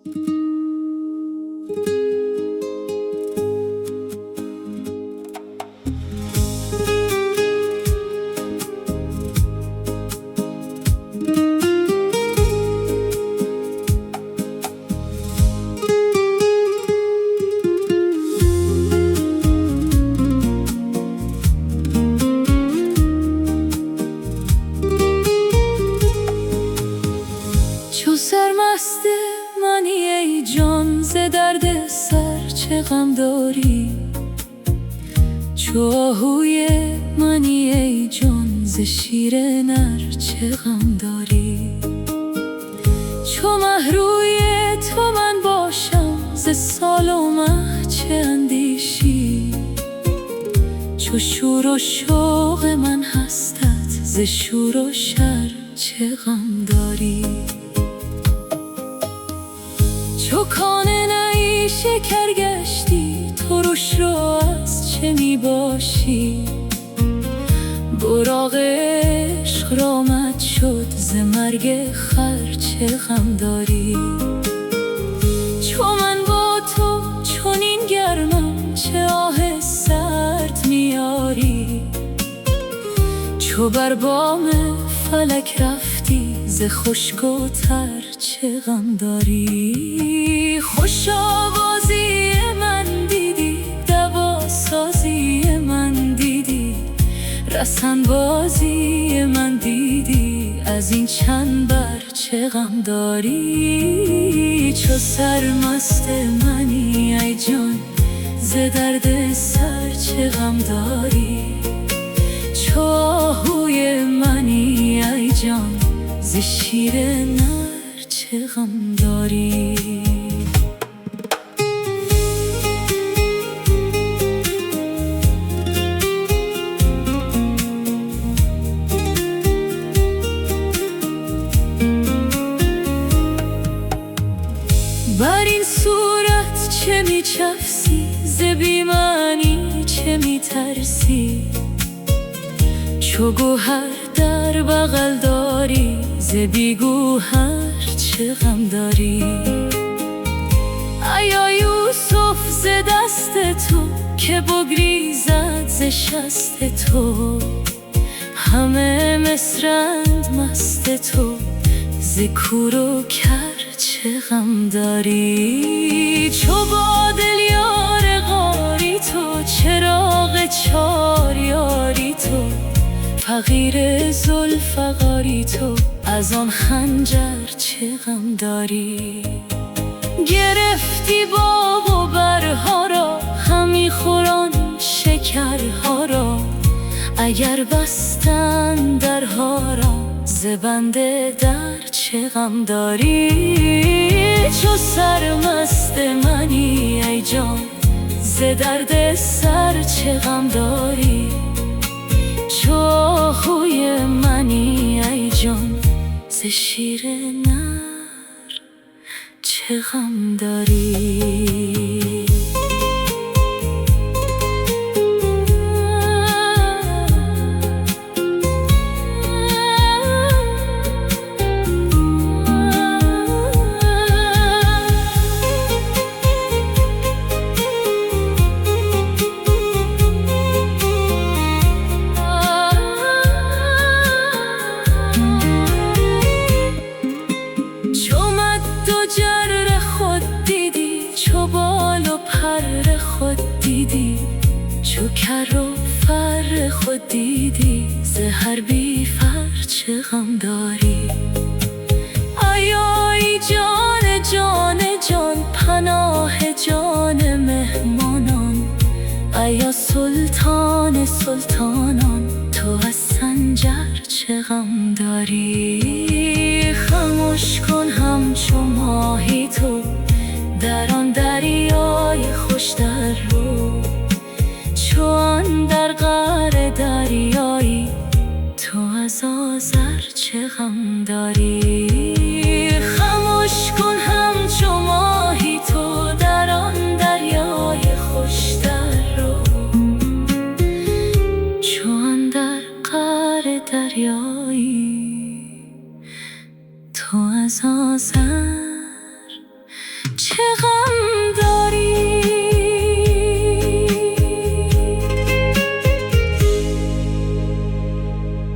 چو سرمست منی ای جان، ز درد سر چه غم داری؟ چو آهوی منی ای جان، ز شیر نر چه غم داری؟ چو مه روی تو من باشم، ز سال و مه چه اندیشی؟ چو شور و شوق من هستت، ز شور و شر چه غم داری؟ چو کان نی شکر گشتی، ترش رو از چه می باشی؟ براق عشق رامد شد، ز مرگ خر چه غم داری؟ چو من با تو چنین گرمم، چه آه سرد میاری؟ چو بر بام فلک رفتی، ز خشک و تر چه غم داری؟ خوش آوازی من دیدی، دوا سازی من دیدی، رسن بازی من دیدی، از این چند بر چه غم داری؟ چو سرمست منی ای جان، ز درد سر چه غم داری؟ چو آهوی منی ای جان، ز شیر نر چه غم داری؟ بر این صورت چه می چفسی؟ ز بی معنی چه می ترسی؟ چو گوهر در بغل داری، ز بی گوهر چه غم داری؟ ایا یوسف ز دست تو، که بگریزد ز شست تو، همه مصرند مست تو، ز کور و کر چه غم داری؟ چو با دل یار غاری تو، چراغ چار یاری تو، فقیر ذوالفقاری تو، از آن خنجر چه غم داری؟ گرفتی باغ و برها را، همی خوران شکرها را، اگر بستند درها را، ز بند در چه غم داری؟ چو سرمست منی ای جان، ز درد سر چه غم داری؟ چو آهوی منی ای جان، ز شیر نر چه غم داری؟ چو کر و فر خود دیدی، ز هر بی فر چه غم داری؟ آیای جان جان جان، پناه جان مهمانان، ایا سلطان سلطانان، تو از سنجر چه غم داری؟ خموش کن همچو ماهی تو، در آن دریای خوش در رو، چون در قعر دریایی، تو از آذر چه غم داری؟ خموش کن همچو ماهی تو، در آن دریای خوش در رو، چون در قعر دریایی، تو از آذر چه